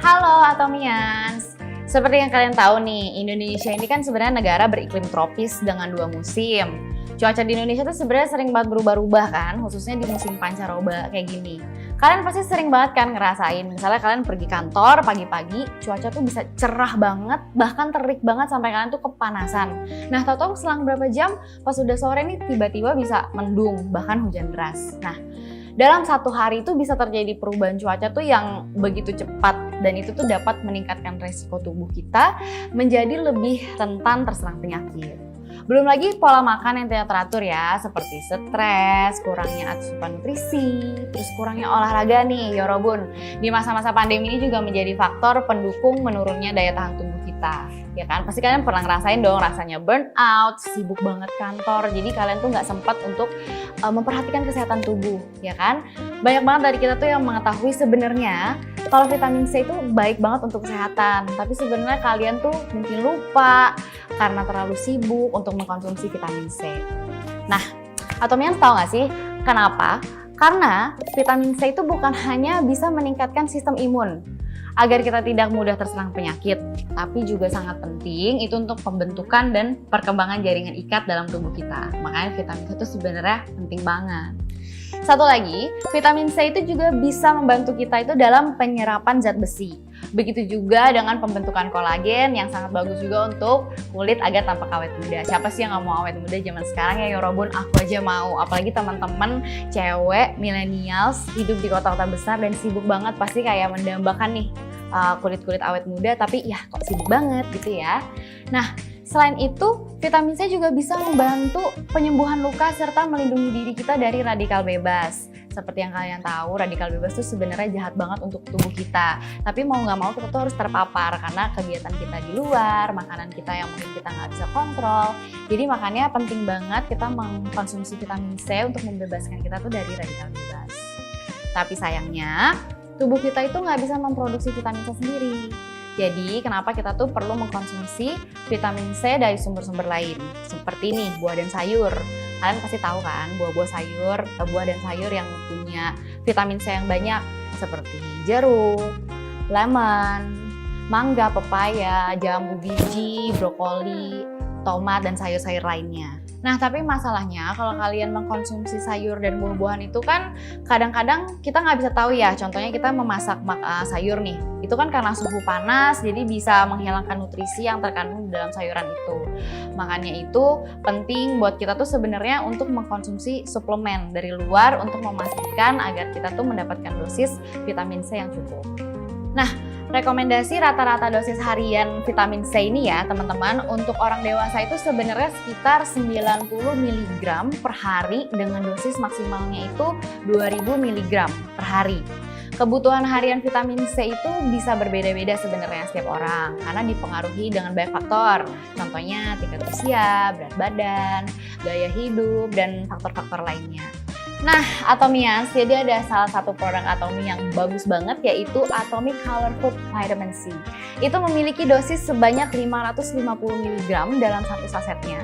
Halo Atomians, seperti yang kalian tahu nih, Indonesia ini kan sebenarnya negara beriklim tropis dengan 2 musim. Cuaca di Indonesia tuh sebenarnya sering banget berubah-ubah kan, khususnya di musim pancaroba kayak gini. Kalian pasti sering banget kan ngerasain, misalnya kalian pergi kantor pagi-pagi, cuaca tuh bisa cerah banget, bahkan terik banget sampai kalian tuh kepanasan. Nah, tahu-tahu selang berapa jam, pas udah sore nih tiba-tiba bisa mendung, bahkan hujan deras. Nah, dalam satu hari itu bisa terjadi perubahan cuaca tuh yang begitu cepat dan itu tuh dapat meningkatkan resiko tubuh kita menjadi lebih rentan terserang penyakit. Belum lagi pola makan yang tidak teratur ya, seperti stres, kurangnya asupan nutrisi, terus kurangnya olahraga nih, yorobun. Di masa-masa pandemi ini juga menjadi faktor pendukung menurunnya daya tahan tubuh kita. Ya kan, pasti kalian pernah ngerasain dong rasanya burnout, sibuk banget kantor, jadi kalian tuh nggak sempat untuk memperhatikan kesehatan tubuh, ya kan? Banyak banget dari kita tuh yang mengetahui sebenarnya kalau vitamin C itu baik banget untuk kesehatan, tapi sebenarnya kalian tuh mungkin lupa karena terlalu sibuk untuk mengkonsumsi vitamin C. Nah, Atomians tahu nggak sih kenapa? Karena vitamin C itu bukan hanya bisa meningkatkan sistem imun agar kita tidak mudah terserang penyakit, tapi juga sangat penting itu untuk pembentukan dan perkembangan jaringan ikat dalam tubuh kita. Makanya vitamin C itu sebenarnya penting banget. Satu lagi, vitamin C itu juga bisa membantu kita itu dalam penyerapan zat besi. Begitu juga dengan pembentukan kolagen yang sangat bagus juga untuk kulit agar tampak awet muda. Siapa sih yang nggak mau awet muda zaman sekarang ya, yorobun, aku aja mau. Apalagi teman-teman cewek millennials hidup di kota-kota besar dan sibuk banget, pasti kayak mendambakan nih kulit-kulit awet muda, tapi ya kok sibuk banget gitu ya. Nah, selain itu, vitamin C juga bisa membantu penyembuhan luka serta melindungi diri kita dari radikal bebas. Seperti yang kalian tahu, radikal bebas itu sebenarnya jahat banget untuk tubuh kita. Tapi mau nggak mau kita tuh harus terpapar karena kegiatan kita di luar, makanan kita yang mungkin kita nggak bisa kontrol. Jadi makanya penting banget kita mengkonsumsi vitamin C untuk membebaskan kita tuh dari radikal bebas. Tapi sayangnya, tubuh kita itu nggak bisa memproduksi vitamin C sendiri. Jadi kenapa kita tuh perlu mengkonsumsi vitamin C dari sumber-sumber lain. Seperti nih, buah dan sayur. Kalian pasti tahu kan, buah-buah sayur, buah dan sayur yang punya vitamin C yang banyak. Seperti jeruk, lemon, mangga, pepaya, jambu biji, brokoli, tomat, dan sayur-sayur lainnya. Nah, tapi masalahnya kalau kalian mengkonsumsi sayur dan buah-buahan itu kan kadang-kadang kita nggak bisa tahu ya. Contohnya kita memasak sayur nih, itu kan karena suhu panas jadi bisa menghilangkan nutrisi yang terkandung dalam sayuran itu. Makanya itu penting buat kita tuh sebenarnya untuk mengkonsumsi suplemen dari luar untuk memastikan agar kita tuh mendapatkan dosis vitamin C yang cukup. Nah, rekomendasi rata-rata dosis harian vitamin C ini ya teman-teman, untuk orang dewasa itu sebenarnya sekitar 90 mg per hari dengan dosis maksimalnya itu 2000 mg per hari. Kebutuhan harian vitamin C itu bisa berbeda-beda sebenarnya setiap orang karena dipengaruhi dengan banyak faktor. Contohnya tingkat usia, berat badan, gaya hidup, dan faktor-faktor lainnya. Nah, Atomians, jadi ada salah satu produk Atomi yang bagus banget yaitu Atomic Color Food Vitamin C. Itu memiliki dosis sebanyak 550 mg dalam satu sasetnya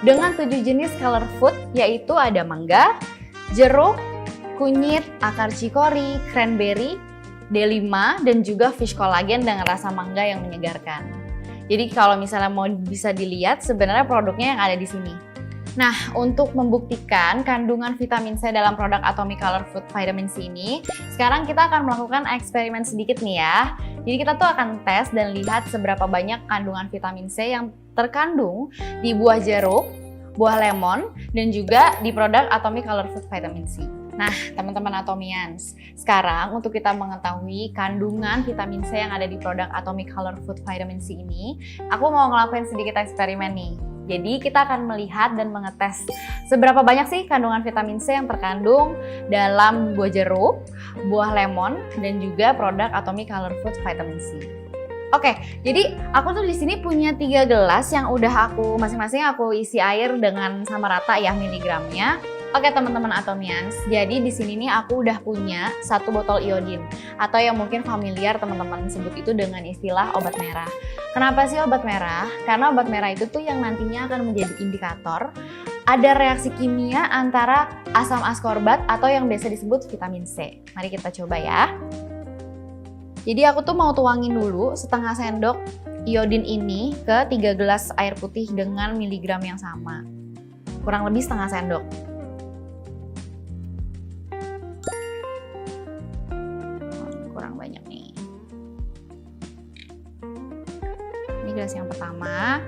dengan 7 jenis color food yaitu ada mangga, jeruk, kunyit, akar cikori, cranberry, D5, dan juga fish collagen dengan rasa mangga yang menyegarkan. Jadi kalau misalnya mau bisa dilihat sebenarnya produknya yang ada di sini. Nah, untuk membuktikan kandungan vitamin C dalam produk Atomic Color Food Vitamin C ini, sekarang kita akan melakukan eksperimen sedikit nih ya. Jadi kita tuh akan tes dan lihat seberapa banyak kandungan vitamin C yang terkandung di buah jeruk, buah lemon, dan juga di produk Atomic Color Food Vitamin C. Nah, teman-teman Atomians, sekarang untuk kita mengetahui kandungan vitamin C yang ada di produk Atomic Color Food Vitamin C ini, aku mau ngelakuin sedikit eksperimen nih. Jadi kita akan melihat dan mengetes seberapa banyak sih kandungan vitamin C yang terkandung dalam buah jeruk, buah lemon, dan juga produk Atomic Color Food Vitamin C. Oke, jadi aku tuh di sini punya 3 gelas yang udah masing-masing aku isi air dengan sama rata ya miligramnya. Oke teman-teman Atomians, jadi di sini nih aku udah punya 1 botol iodin atau yang mungkin familiar teman-teman sebut itu dengan istilah obat merah. Kenapa sih obat merah? Karena obat merah itu tuh yang nantinya akan menjadi indikator ada reaksi kimia antara asam askorbat atau yang biasa disebut vitamin C. Mari kita coba ya. Jadi aku tuh mau tuangin dulu setengah sendok iodin ini ke 3 gelas air putih dengan miligram yang sama. Kurang lebih setengah sendok. Kurang banyak nih. Ini gelas yang pertama.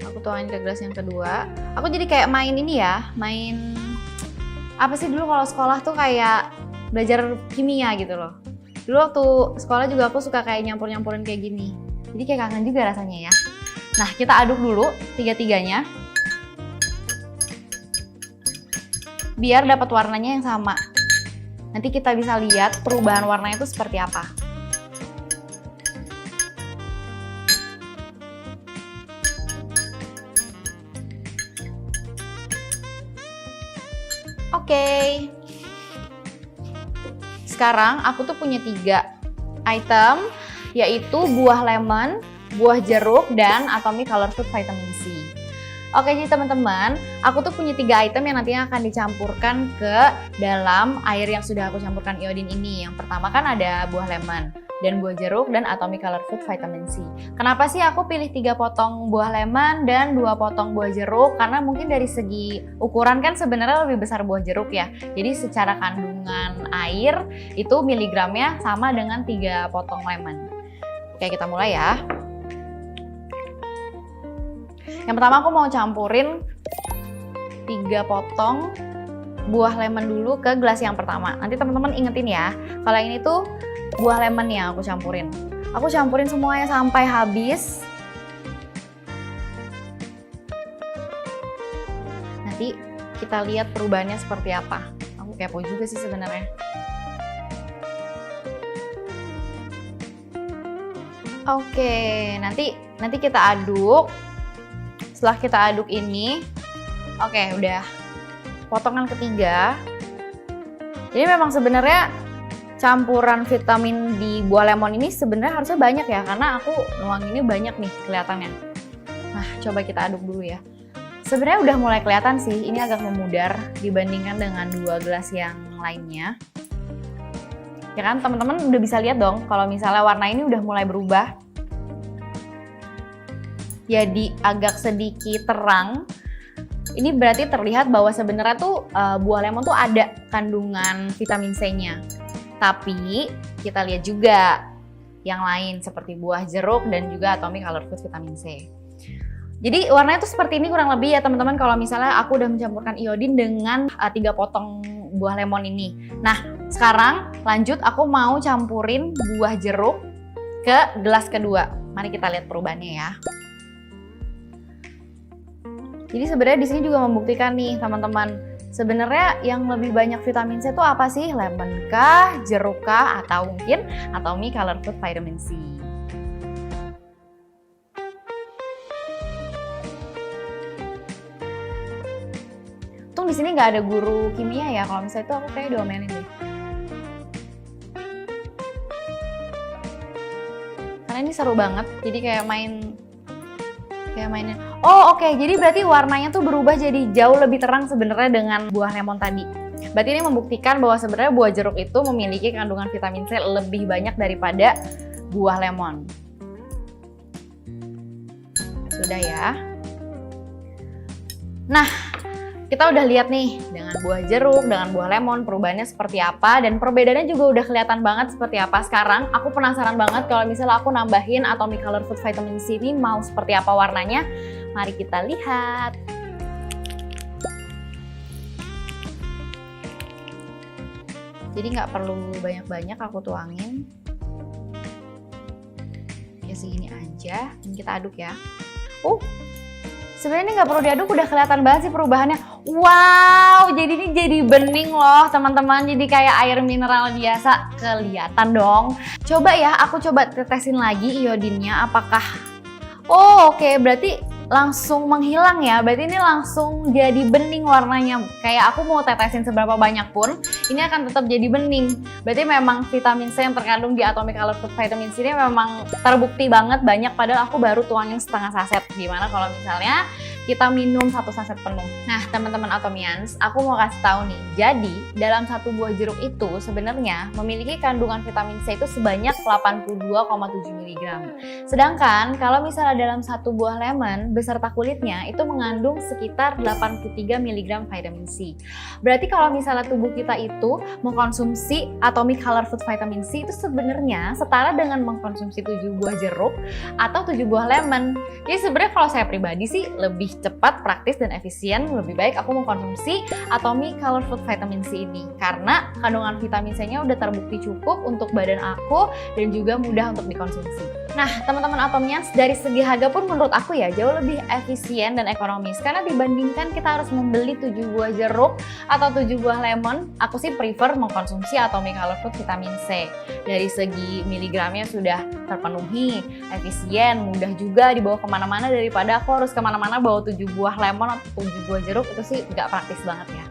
Aku tuangin ke gelas yang kedua. Aku jadi kayak main ini ya, main apa sih dulu kalau sekolah tuh kayak belajar kimia gitu loh. Dulu waktu sekolah juga aku suka kayak nyampur-nyampurin kayak gini. Jadi kayak kangen juga rasanya ya. Nah, kita aduk dulu tiga-tiganya. Biar dapat warnanya yang sama. Nanti kita bisa lihat perubahan warnanya itu seperti apa. Oke. Sekarang aku tuh punya 3 item, yaitu buah lemon, buah jeruk, dan Atomic Color Food Vitamin C. Oke, jadi teman-teman, aku tuh punya 3 item yang nantinya akan dicampurkan ke dalam air yang sudah aku campurkan iodin ini. Yang pertama kan ada buah lemon, dan buah jeruk, dan Atomic Color Food Vitamin C. Kenapa sih aku pilih 3 potong buah lemon dan 2 potong buah jeruk? Karena mungkin dari segi ukuran kan sebenarnya lebih besar buah jeruk ya. Jadi secara kandungan air itu miligramnya sama dengan 3 potong lemon. Oke, kita mulai ya. Yang pertama aku mau campurin 3 potong buah lemon dulu ke gelas yang pertama. Nanti teman-teman ingetin ya, kalau ini tuh buah lemon yang aku campurin. Aku campurin semuanya sampai habis. Nanti kita lihat perubahannya seperti apa. Aku kepo juga sih sebenarnya. Oke, nanti kita aduk. Setelah kita aduk ini, oke, udah potongan ketiga. Jadi memang sebenarnya campuran vitamin di buah lemon ini sebenarnya harusnya banyak ya, karena aku nuanginnya banyak nih kelihatannya. Nah, coba kita aduk dulu ya. Sebenarnya udah mulai kelihatan sih, ini agak memudar dibandingkan dengan 2 gelas yang lainnya. Ya kan, teman-teman udah bisa lihat dong kalau misalnya warna ini udah mulai berubah. Jadi agak sedikit terang. Ini berarti terlihat bahwa sebenarnya tuh buah lemon tuh ada kandungan vitamin C-nya. Tapi kita lihat juga yang lain seperti buah jeruk dan juga Atomic Color Food Vitamin C. Jadi warnanya tuh seperti ini kurang lebih ya teman-teman, kalau misalnya aku udah mencampurkan iodin dengan 3 potong buah lemon ini. Nah, sekarang lanjut aku mau campurin buah jeruk ke gelas kedua. Mari kita lihat perubahannya ya. Jadi sebenarnya di sini juga membuktikan nih teman-teman, sebenarnya yang lebih banyak vitamin C itu apa sih? Lemon kah, jeruk kah, atau mungkin Atomic Color Food Vitamin C. Untung di sini nggak ada guru kimia ya, kalau misalnya itu aku kayak diomelin deh. Karena ini seru banget, jadi kayak mainin. Oh oke, jadi berarti warnanya tuh berubah jadi jauh lebih terang sebenarnya dengan buah lemon tadi. Berarti ini membuktikan bahwa sebenarnya buah jeruk itu memiliki kandungan vitamin C lebih banyak daripada buah lemon. Sudah ya. Nah, kita udah lihat nih dengan buah jeruk, dengan buah lemon perubahannya seperti apa, dan perbedaannya juga udah kelihatan banget seperti apa. Sekarang aku penasaran banget kalau misalnya aku nambahin Atomic Color Food Vitamin C ini mau seperti apa warnanya. Mari kita lihat. Jadi nggak perlu banyak-banyak aku tuangin. Ya segini aja, dan kita aduk ya. Sebenarnya ini nggak perlu diaduk, udah kelihatan banget sih perubahannya. Wow, jadi ini jadi bening loh teman-teman. Jadi kayak air mineral biasa, kelihatan dong. Coba ya, aku coba tetesin lagi iodinnya apakah. Oh oke, berarti langsung menghilang ya. Berarti ini langsung jadi bening warnanya. Kayak aku mau tetesin seberapa banyak pun, ini akan tetap jadi bening. Berarti memang vitamin C yang terkandung di Atomic Color Food Vitamin C ini memang terbukti banget banyak, padahal aku baru tuangin setengah saset. Gimana kalau misalnya kita minum 1 saset penuh. Nah, teman-teman Atomians, aku mau kasih tahu nih. Jadi, dalam 1 buah jeruk itu sebenarnya memiliki kandungan vitamin C itu sebanyak 82,7 mg. Sedangkan kalau misalnya dalam 1 buah lemon beserta kulitnya itu mengandung sekitar 83 mg vitamin C. Berarti kalau misalnya tubuh kita itu mengkonsumsi Atomic Color Food Vitamin C itu sebenarnya setara dengan mengkonsumsi 7 buah jeruk atau 7 buah lemon. Jadi sebenarnya kalau saya pribadi sih lebih cepat, praktis, dan efisien, lebih baik aku mengkonsumsi Atomic Color Food Vitamin C ini karena kandungan vitamin C-nya udah terbukti cukup untuk badan aku dan juga mudah untuk dikonsumsi. Nah, teman-teman Atomians, dari segi harga pun menurut aku ya jauh lebih efisien dan ekonomis karena dibandingkan kita harus membeli 7 buah jeruk atau 7 buah lemon, aku sih prefer mengkonsumsi Atomic Color Food Vitamin C. Dari segi miligramnya sudah terpenuhi, efisien, mudah juga dibawa kemana-mana daripada aku harus kemana-mana bawa 7 buah lemon atau 7 buah jeruk, itu sih nggak praktis banget ya.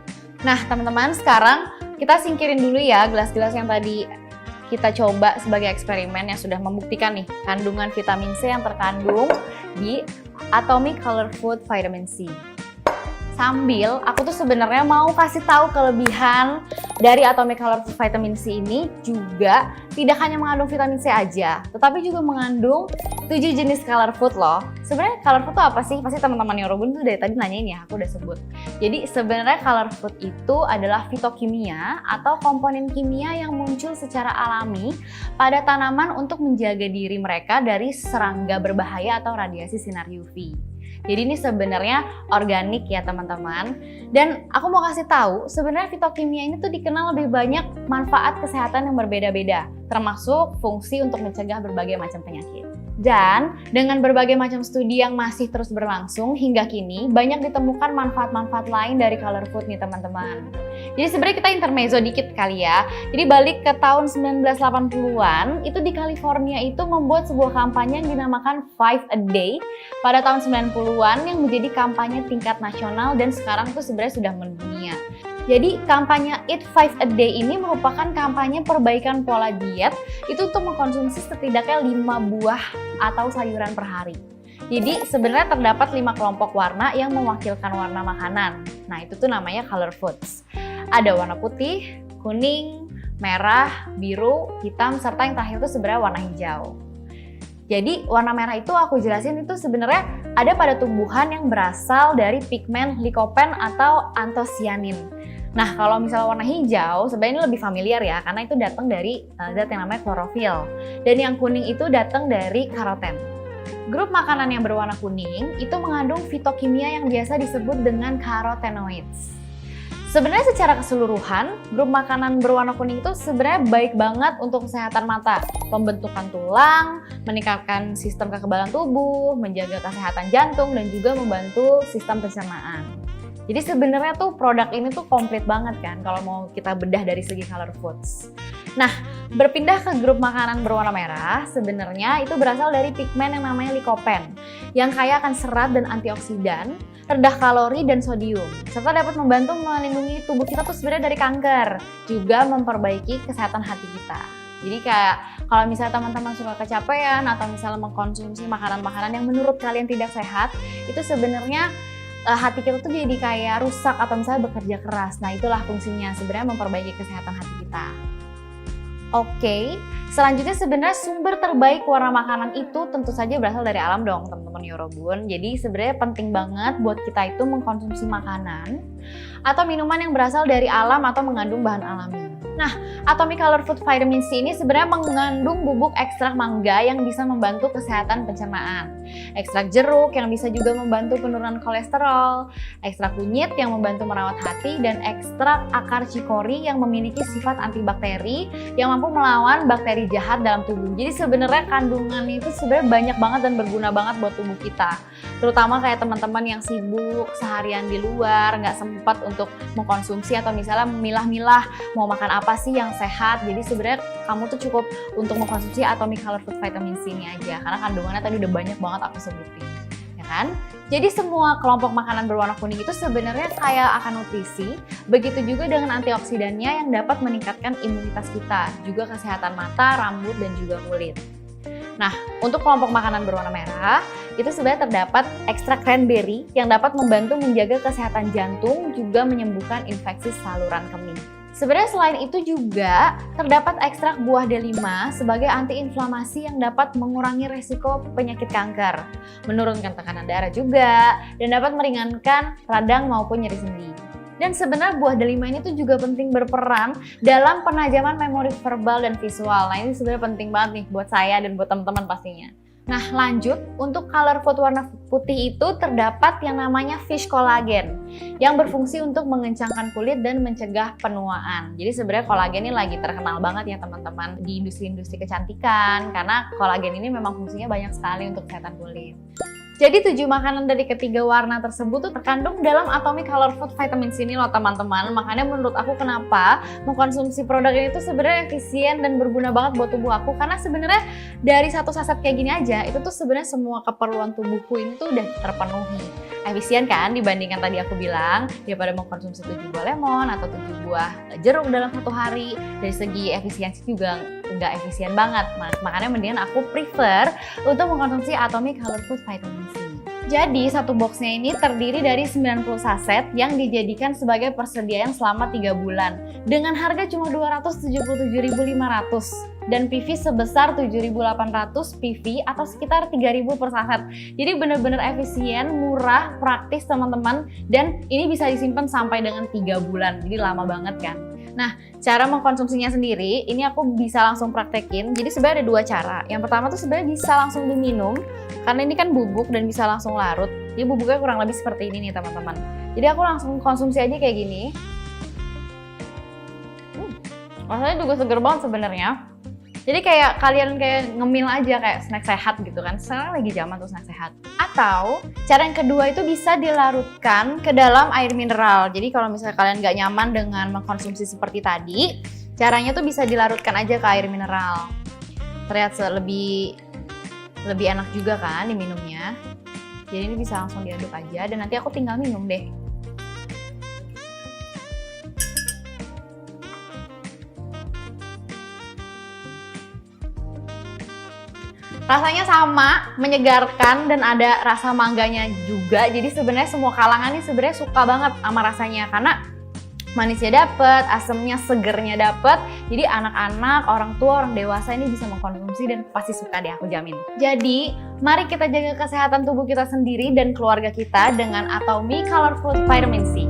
Nah teman-teman, sekarang kita singkirin dulu ya gelas-gelas yang tadi kita coba sebagai eksperimen yang sudah membuktikan nih kandungan vitamin C yang terkandung di Atomic Color Food Vitamin C. Sambil aku tuh sebenarnya mau kasih tahu kelebihan dari Atomic Color Food Vitamin C ini juga tidak hanya mengandung vitamin C aja, tetapi juga mengandung 7 jenis color food loh. Sebenarnya color food itu apa sih? Pasti teman-teman Yorobun tuh dari tadi nanyain ya, aku udah sebut. Jadi sebenarnya color food itu adalah fitokimia atau komponen kimia yang muncul secara alami pada tanaman untuk menjaga diri mereka dari serangga berbahaya atau radiasi sinar UV. Jadi ini sebenarnya organik ya teman-teman. Dan aku mau kasih tahu, sebenarnya fitokimia ini tuh dikenal lebih banyak manfaat kesehatan yang berbeda-beda, termasuk fungsi untuk mencegah berbagai macam penyakit. Dan dengan berbagai macam studi yang masih terus berlangsung hingga kini, banyak ditemukan manfaat-manfaat lain dari color food nih teman-teman. Jadi sebenarnya kita intermezzo dikit kali ya. Jadi balik ke tahun 1980-an, itu di California itu membuat sebuah kampanye yang dinamakan 5 a Day pada tahun 90-an yang menjadi kampanye tingkat nasional dan sekarang itu sebenarnya sudah mendunia. Jadi kampanye Eat 5 a Day ini merupakan kampanye perbaikan pola diet itu untuk mengkonsumsi setidaknya 5 buah atau sayuran per hari. Jadi sebenarnya terdapat 5 kelompok warna yang mewakilkan warna makanan. Nah itu tuh namanya color foods. Ada warna putih, kuning, merah, biru, hitam, serta yang terakhir itu sebenarnya warna hijau. Jadi warna merah itu aku jelasin itu sebenarnya ada pada tumbuhan yang berasal dari pigmen lycopene atau anthocyanin. Nah kalau misalnya warna hijau sebenarnya ini lebih familiar ya karena itu datang dari zat yang namanya klorofil. Dan yang kuning itu datang dari karoten. Grup makanan yang berwarna kuning itu mengandung fitokimia yang biasa disebut dengan carotenoids. Sebenarnya secara keseluruhan, grup makanan berwarna kuning itu sebenarnya baik banget untuk kesehatan mata, pembentukan tulang, meningkatkan sistem kekebalan tubuh, menjaga kesehatan jantung, dan juga membantu sistem pencernaan. Jadi sebenarnya tuh produk ini tuh komplit banget kan kalau mau kita bedah dari segi color foods. Nah, berpindah ke grup makanan berwarna merah, sebenarnya itu berasal dari pigmen yang namanya lycopene, yang kaya akan serat dan antioksidan, rendah kalori dan sodium, serta dapat membantu melindungi tubuh kita tuh sebenarnya dari kanker, juga memperbaiki kesehatan hati kita. Jadi kayak kalau misalnya teman-teman suka kecapean atau misalnya mengkonsumsi makanan-makanan yang menurut kalian tidak sehat, itu sebenarnya hati kita tuh jadi kayak rusak atau misalnya bekerja keras. Nah itulah fungsinya sebenarnya memperbaiki kesehatan hati kita. Oke, selanjutnya sebenarnya sumber terbaik warna makanan itu tentu saja berasal dari alam dong teman-teman Yorobun. Jadi sebenarnya penting banget buat kita itu mengkonsumsi makanan atau minuman yang berasal dari alam atau mengandung bahan alami. Nah, Atomic Color Food Vitamin C ini sebenarnya mengandung bubuk ekstrak mangga yang bisa membantu kesehatan pencernaan, ekstrak jeruk yang bisa juga membantu penurunan kolesterol, ekstrak kunyit yang membantu merawat hati, dan ekstrak akar cikori yang memiliki sifat antibakteri yang mampu melawan bakteri jahat dalam tubuh. Jadi sebenarnya kandungannya itu sebenarnya banyak banget dan berguna banget buat tubuh kita. Terutama kayak teman-teman yang sibuk seharian di luar, nggak sempat untuk mengkonsumsi atau misalnya memilah-milah mau makan apa sih yang sehat. Jadi sebenarnya kamu tuh cukup untuk mengkonsumsi Atomic Color Food Vitamin C ini aja karena kandungannya tadi udah banyak banget aku sebutin, ya kan? Jadi semua kelompok makanan berwarna kuning itu sebenarnya kaya akan nutrisi, begitu juga dengan antioksidannya yang dapat meningkatkan imunitas kita, juga kesehatan mata, rambut, dan juga kulit. Nah, untuk kelompok makanan berwarna merah, itu sebenarnya terdapat ekstrak cranberry yang dapat membantu menjaga kesehatan jantung, juga menyembuhkan infeksi saluran kemih. Sebenarnya selain itu juga terdapat ekstrak buah delima sebagai antiinflamasi yang dapat mengurangi resiko penyakit kanker, menurunkan tekanan darah juga, dan dapat meringankan radang maupun nyeri sendi. Dan sebenarnya buah delima ini tuh juga penting berperan dalam penajaman memori verbal dan visual. Nah ini sebenarnya penting banget nih buat saya dan buat teman-teman pastinya. Nah lanjut, untuk color food warna putih itu terdapat yang namanya fish collagen yang berfungsi untuk mengencangkan kulit dan mencegah penuaan. Jadi sebenarnya kolagen ini lagi terkenal banget ya teman-teman di industri-industri kecantikan, karena kolagen ini memang fungsinya banyak sekali untuk kesehatan kulit. Jadi 7 makanan dari ketiga warna tersebut tuh terkandung dalam Atomic Color Food Vitamin C ini loh teman-teman. Makanya menurut aku kenapa mengkonsumsi produk ini tuh sebenarnya efisien dan berguna banget buat tubuh aku. Karena sebenarnya dari satu saset kayak gini aja, itu tuh sebenarnya semua keperluan tubuhku ini tuh udah terpenuhi. Efisien kan dibandingkan tadi aku bilang, daripada mengkonsumsi 7 buah lemon atau 7 buah jeruk dalam satu hari. Dari segi efisiensi juga nggak efisien banget. Makanya mendingan aku prefer untuk mengkonsumsi Atomic Color Food Vitamin C. Jadi satu boxnya ini terdiri dari 90 saset yang dijadikan sebagai persediaan selama 3 bulan dengan harga cuma 277.500 dan PV sebesar 7.800 PV atau sekitar 3.000 per saset. Jadi bener-bener efisien, murah, praktis teman-teman, dan ini bisa disimpan sampai dengan 3 bulan. Jadi lama banget kan. Nah, cara mengkonsumsinya sendiri, ini aku bisa langsung praktekin. Jadi sebenarnya ada 2 cara. Yang pertama tuh sebenarnya bisa langsung diminum, karena ini kan bubuk dan bisa langsung larut. Jadi bubuknya kurang lebih seperti ini nih teman-teman. Jadi aku langsung konsumsi aja kayak gini. Rasanya juga seger banget sebenarnya. Jadi kayak kalian kayak ngemil aja, kayak snack sehat gitu kan. Sekarang lagi zaman tuh snack sehat. Atau cara yang kedua itu bisa dilarutkan ke dalam air mineral. Jadi kalau misalnya kalian nggak nyaman dengan mengkonsumsi seperti tadi, caranya tuh bisa dilarutkan aja ke air mineral. Terlihat lebih enak juga kan diminumnya. Jadi ini bisa langsung diaduk aja dan nanti aku tinggal minum deh. Rasanya sama, menyegarkan, dan ada rasa mangganya juga. Jadi sebenarnya semua kalangan ini sebenarnya suka banget sama rasanya karena manisnya dapet, asemnya, segernya dapet. Jadi anak-anak, orang tua, orang dewasa ini bisa mengkonsumsi dan pasti suka deh, aku jamin. Jadi mari kita jaga kesehatan tubuh kita sendiri dan keluarga kita dengan Atomic Color Food Vitamin C.